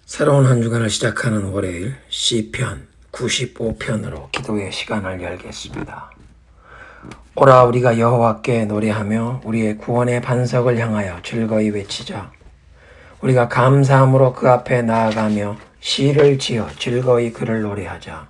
새로운 한 주간을 시작하는 월요일 시편 95편으로 기도의 시간을 열겠습니다. 오라 우리가 여호와께 노래하며 우리의 구원의 반석을 향하여 즐거이 외치자. 우리가 감사함으로 그 앞에 나아가며 시를 지어 즐거이 그를 노래하자.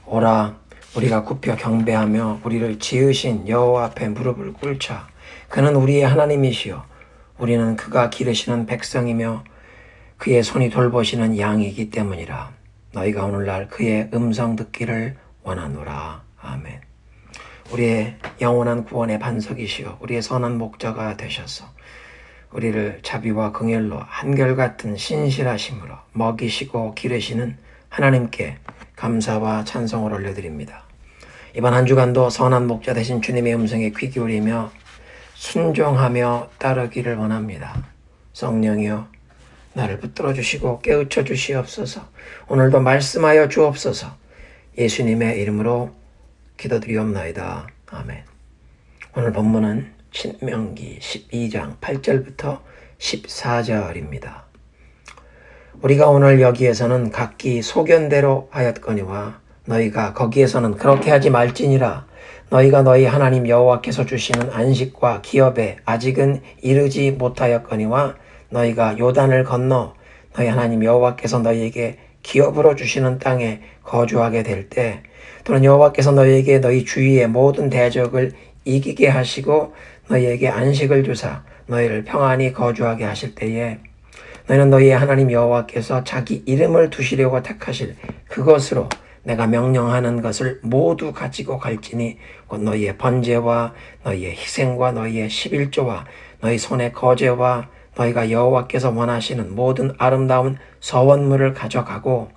오라 우리가 굽혀 경배하며 우리를 지으신 여호와 앞에 무릎을 꿇자. 그는 우리의 하나님이시여 우리는 그가 기르시는 백성이며 그의 손이 돌보시는 양이기 때문이라. 너희가 오늘날 그의 음성 듣기를 원하노라. 아멘. 우리의 영원한 구원의 반석이시여 우리의 선한 목자가 되셔서 우리를 자비와 긍휼로 한결같은 신실하심으로 먹이시고 기르시는 하나님께 감사와 찬송을 올려드립니다. 이번 한 주간도 선한 목자 되신 주님의 음성에 귀 기울이며 순종하며 따르기를 원합니다. 성령이여 나를 붙들어 주시고 깨우쳐 주시옵소서. 오늘도 말씀하여 주옵소서. 예수님의 이름으로 기도드리옵나이다. 아멘. 오늘 본문은 신명기 12장 8절부터 14절입니다. 우리가 오늘 여기에서는 각기 소견대로 하였거니와 너희가 거기에서는 그렇게 하지 말지니라. 너희가 너희 하나님 여호와께서 주시는 안식과 기업에 아직은 이르지 못하였거니와 너희가 요단을 건너 너희 하나님 여호와께서 너희에게 기업으로 주시는 땅에 거주하게 될 때, 또는 여호와께서 너희에게 너희 주위의 모든 대적을 이기게 하시고 너희에게 안식을 주사 너희를 평안히 거주하게 하실 때에 너희는 너희의 하나님 여호와께서 자기 이름을 두시려고 택하실 그것으로 내가 명령하는 것을 모두 가지고 갈지니 곧 너희의 번제와 너희의 희생과 너희의 11조와 너희 손의 거제와 너희가 여호와께서 원하시는 모든 아름다운 서원물을 가져가고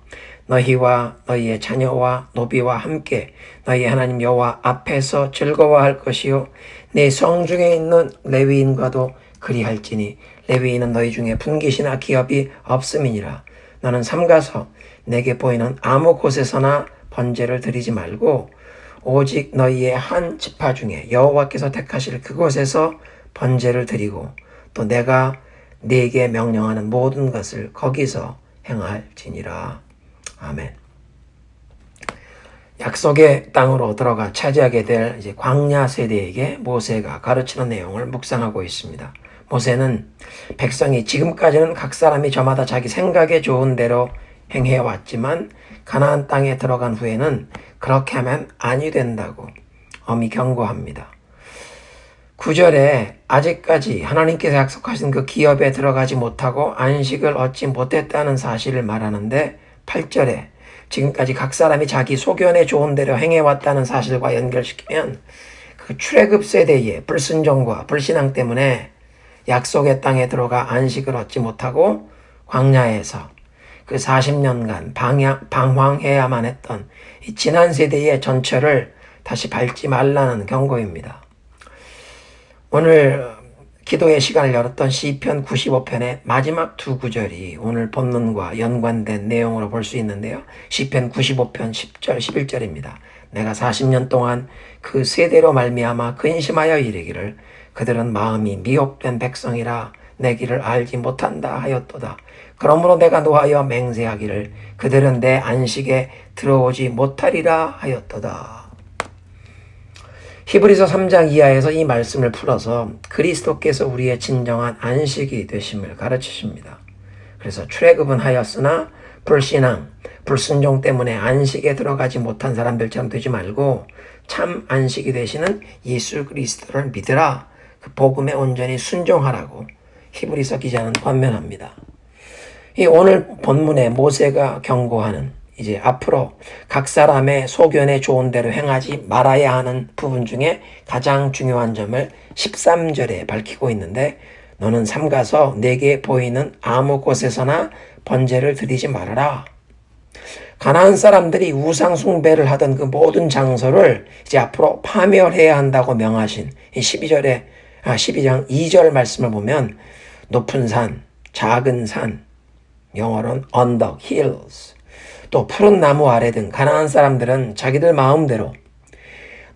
너희와 너희의 자녀와 노비와 함께 너희 하나님 여호와 앞에서 즐거워할 것이요 내 성중에 있는 레위인과도 그리할지니 레위인은 너희 중에 분깃이나 기업이 없음이니라. 너는 삼가서 내게 보이는 아무 곳에서나 번제를 드리지 말고 오직 너희의 한 지파 중에 여호와께서 택하실 그곳에서 번제를 드리고 또 내가 네게 명령하는 모든 것을 거기서 행할지니라. 아멘. 약속의 땅으로 들어가 차지하게 될 이제 광야 세대에게 모세가 가르치는 내용을 묵상하고 있습니다. 모세는 백성이 지금까지는 각 사람이 저마다 자기 생각에 좋은 대로 행해왔지만 가나안 땅에 들어간 후에는 그렇게 하면 아니 된다고 엄히 경고합니다. 9절에 아직까지 하나님께서 약속하신 그 기업에 들어가지 못하고 안식을 얻지 못했다는 사실을 말하는데 8절에 지금까지 각 사람이 자기 소견에 좋은 대로 행해왔다는 사실과 연결시키면 그 출애굽 세대의 불순종과 불신앙 때문에 약속의 땅에 들어가 안식을 얻지 못하고 광야에서 그 40년간 방황해야만 했던 이 지난 세대의 전철을 다시 밟지 말라는 경고입니다. 오늘 기도의 시간을 열었던 시편 95편의 마지막 두 구절이 오늘 본문과 연관된 내용으로 볼 수 있는데요. 시편 95편 10절 11절입니다. 내가 40년 동안 그 세대로 말미암아 근심하여 이르기를 그들은 마음이 미혹된 백성이라 내 길을 알지 못한다 하였도다. 그러므로 내가 노하여 맹세하기를 그들은 내 안식에 들어오지 못하리라 하였도다. 히브리서 3장 이하에서 이 말씀을 풀어서 그리스도께서 우리의 진정한 안식이 되심을 가르치십니다. 그래서 출애굽은 하였으나 불신앙, 불순종 때문에 안식에 들어가지 못한 사람들처럼 되지 말고 참 안식이 되시는 예수 그리스도를 믿으라. 그 복음에 온전히 순종하라고 히브리서 기자는 권면합니다. 이 오늘 본문에 모세가 경고하는 이제 앞으로 각 사람의 소견에 좋은 대로 행하지 말아야 하는 부분 중에 가장 중요한 점을 13절에 밝히고 있는데 너는 삼가서 내게 보이는 아무 곳에서나 번제를 드리지 말아라. 가나안 사람들이 우상 숭배를 하던 그 모든 장소를 이제 앞으로 파멸해야 한다고 명하신 이 12장 2절 말씀을 보면 높은 산, 작은 산, 영어로는 언덕, hills, 또 푸른 나무 아래 등 가나안 사람들은 자기들 마음대로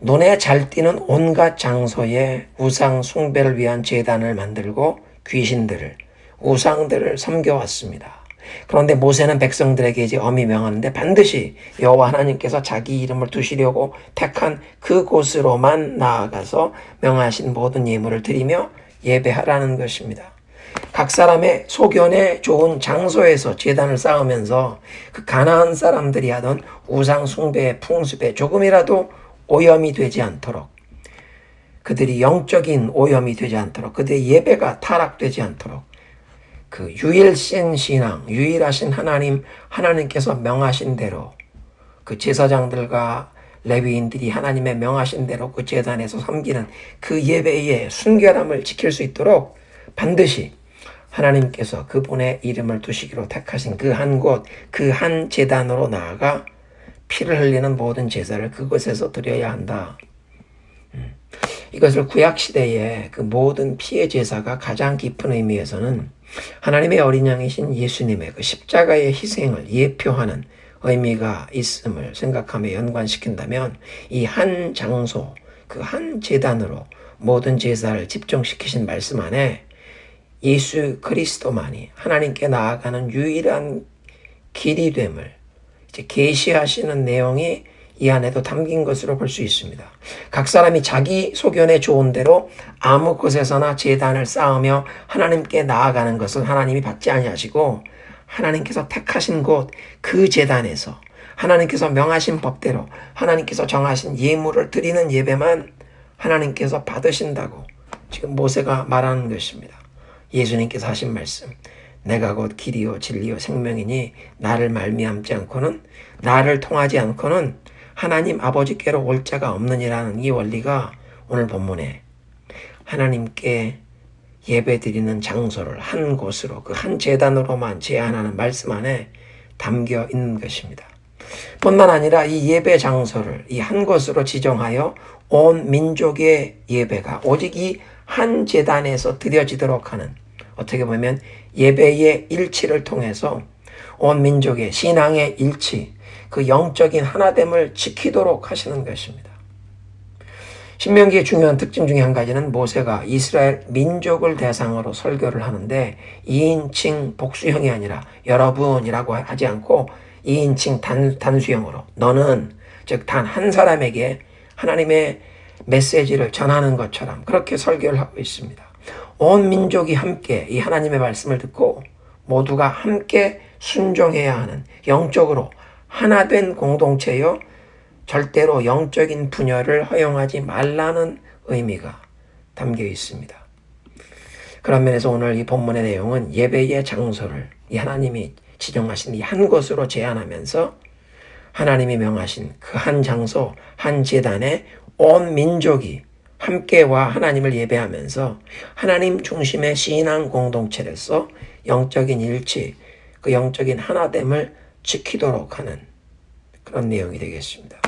눈에 잘 띄는 온갖 장소에 우상 숭배를 위한 제단을 만들고 귀신들을, 우상들을 섬겨왔습니다. 그런데 모세는 백성들에게 이제 엄히 명하는데 반드시 여호와 하나님께서 자기 이름을 두시려고 택한 그곳으로만 나아가서 명하신 모든 예물을 드리며 예배하라는 것입니다. 각 사람의 소견에 좋은 장소에서 제단을 쌓으면서 그 가나안 사람들이 하던 우상 숭배의 풍습에 조금이라도 오염이 되지 않도록, 그들이 영적인 오염이 되지 않도록, 그들의 예배가 타락되지 않도록 그 유일신 신앙, 유일하신 하나님께서 명하신 대로 그 제사장들과 레위인들이 하나님의 명하신 대로 그 제단에서 섬기는 그 예배의 순결함을 지킬 수 있도록 반드시 하나님께서 그분의 이름을 두시기로 택하신 그 한 곳, 그 한 제단으로 나아가 피를 흘리는 모든 제사를 그곳에서 드려야 한다. 이것을 구약시대의 그 모든 피의 제사가 가장 깊은 의미에서는 하나님의 어린 양이신 예수님의 그 십자가의 희생을 예표하는 의미가 있음을 생각하며 연관시킨다면 이 한 장소, 그 한 제단으로 모든 제사를 집중시키신 말씀 안에 예수 그리스도만이 하나님께 나아가는 유일한 길이 됨을 이제 계시하시는 내용이 이 안에도 담긴 것으로 볼 수 있습니다. 각 사람이 자기 소견에 좋은 대로 아무 곳에서나 제단을 쌓으며 하나님께 나아가는 것은 하나님이 받지 아니하시고 하나님께서 택하신 곳 그 제단에서 하나님께서 명하신 법대로 하나님께서 정하신 예물을 드리는 예배만 하나님께서 받으신다고 지금 모세가 말하는 것입니다. 예수님께서 하신 말씀, 내가 곧 길이요 진리요 생명이니 나를 말미암지 않고는, 나를 통하지 않고는 하나님 아버지께로 올 자가 없느니라는 이 원리가 오늘 본문에 하나님께 예배드리는 장소를 한 곳으로, 그 한 제단으로만 제한하는 말씀 안에 담겨 있는 것입니다. 뿐만 아니라 이 예배 장소를 이 한 곳으로 지정하여 온 민족의 예배가 오직 이 한 제단에서 드려지도록 하는, 어떻게 보면 예배의 일치를 통해서 온 민족의 신앙의 일치, 그 영적인 하나됨을 지키도록 하시는 것입니다. 신명기의 중요한 특징 중에 한 가지는 모세가 이스라엘 민족을 대상으로 설교를 하는데 2인칭 복수형이 아니라 여러분이라고 하지 않고 2인칭 단수형으로 너는, 즉 단 한 사람에게 하나님의 메시지를 전하는 것처럼 그렇게 설교를 하고 있습니다. 온 민족이 함께 이 하나님의 말씀을 듣고 모두가 함께 순종해야 하는 영적으로 하나된 공동체요, 절대로 영적인 분열을 허용하지 말라는 의미가 담겨 있습니다. 그런 면에서 오늘 이 본문의 내용은 예배의 장소를 이 하나님이 지정하신 이 한 곳으로 제한하면서 하나님이 명하신 그 한 장소, 한 제단에 온 민족이 함께와 하나님을 예배하면서 하나님 중심의 신앙 공동체로서 영적인 일치, 그 영적인 하나됨을 지키도록 하는 그런 내용이 되겠습니다.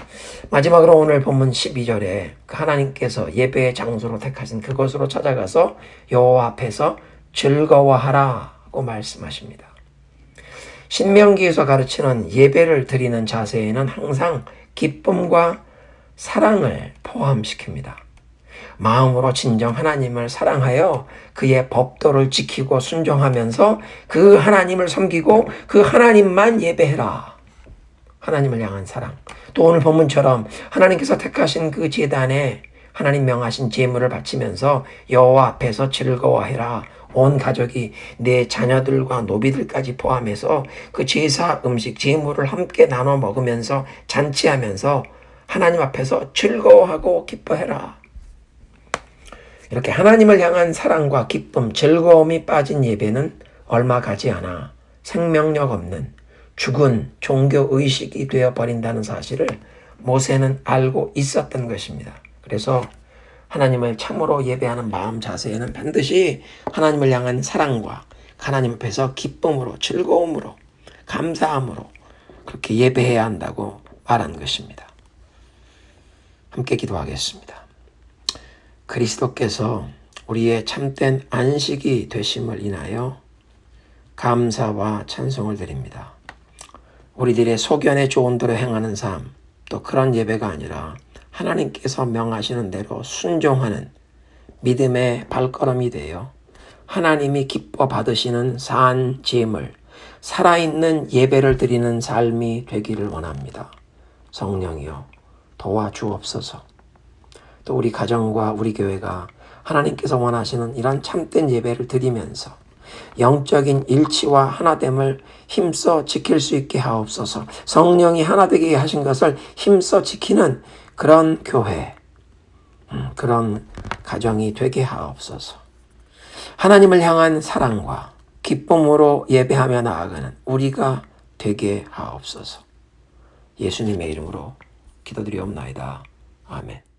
마지막으로 오늘 본문 12절에 그 하나님께서 예배의 장소로 택하신 그곳으로 찾아가서 여호와 앞에서 즐거워하라고 말씀하십니다. 신명기에서 가르치는 예배를 드리는 자세에는 항상 기쁨과 사랑을 포함시킵니다. 마음으로 진정 하나님을 사랑하여 그의 법도를 지키고 순종하면서 그 하나님을 섬기고 그 하나님만 예배해라. 하나님을 향한 사랑. 또 오늘 본문처럼 하나님께서 택하신 그 제단에 하나님 명하신 제물을 바치면서 여호와 앞에서 즐거워해라. 온 가족이 내 자녀들과 노비들까지 포함해서 그 제사 음식 제물을 함께 나눠 먹으면서 잔치하면서 하나님 앞에서 즐거워하고 기뻐해라. 이렇게 하나님을 향한 사랑과 기쁨, 즐거움이 빠진 예배는 얼마 가지 않아 생명력 없는 죽은 종교의식이 되어버린다는 사실을 모세는 알고 있었던 것입니다. 그래서 하나님을 참으로 예배하는 마음 자세에는 반드시 하나님을 향한 사랑과 하나님 앞에서 기쁨으로, 즐거움으로, 감사함으로 그렇게 예배해야 한다고 말한 것입니다. 함께 기도하겠습니다. 그리스도께서 우리의 참된 안식이 되심을 인하여 감사와 찬송을 드립니다. 우리들의 소견에 좋은 대로 행하는 삶, 또 그런 예배가 아니라 하나님께서 명하시는 대로 순종하는 믿음의 발걸음이 되어 하나님이 기뻐 받으시는 산 제물, 살아있는 예배를 드리는 삶이 되기를 원합니다. 성령이여 도와주옵소서. 또 우리 가정과 우리 교회가 하나님께서 원하시는 이런 참된 예배를 드리면서 영적인 일치와 하나됨을 힘써 지킬 수 있게 하옵소서. 성령이 하나 되게 하신 것을 힘써 지키는 그런 교회, 그런 가정이 되게 하옵소서. 하나님을 향한 사랑과 기쁨으로 예배하며 나아가는 우리가 되게 하옵소서. 예수님의 이름으로 기도드리옵나이다. 아멘.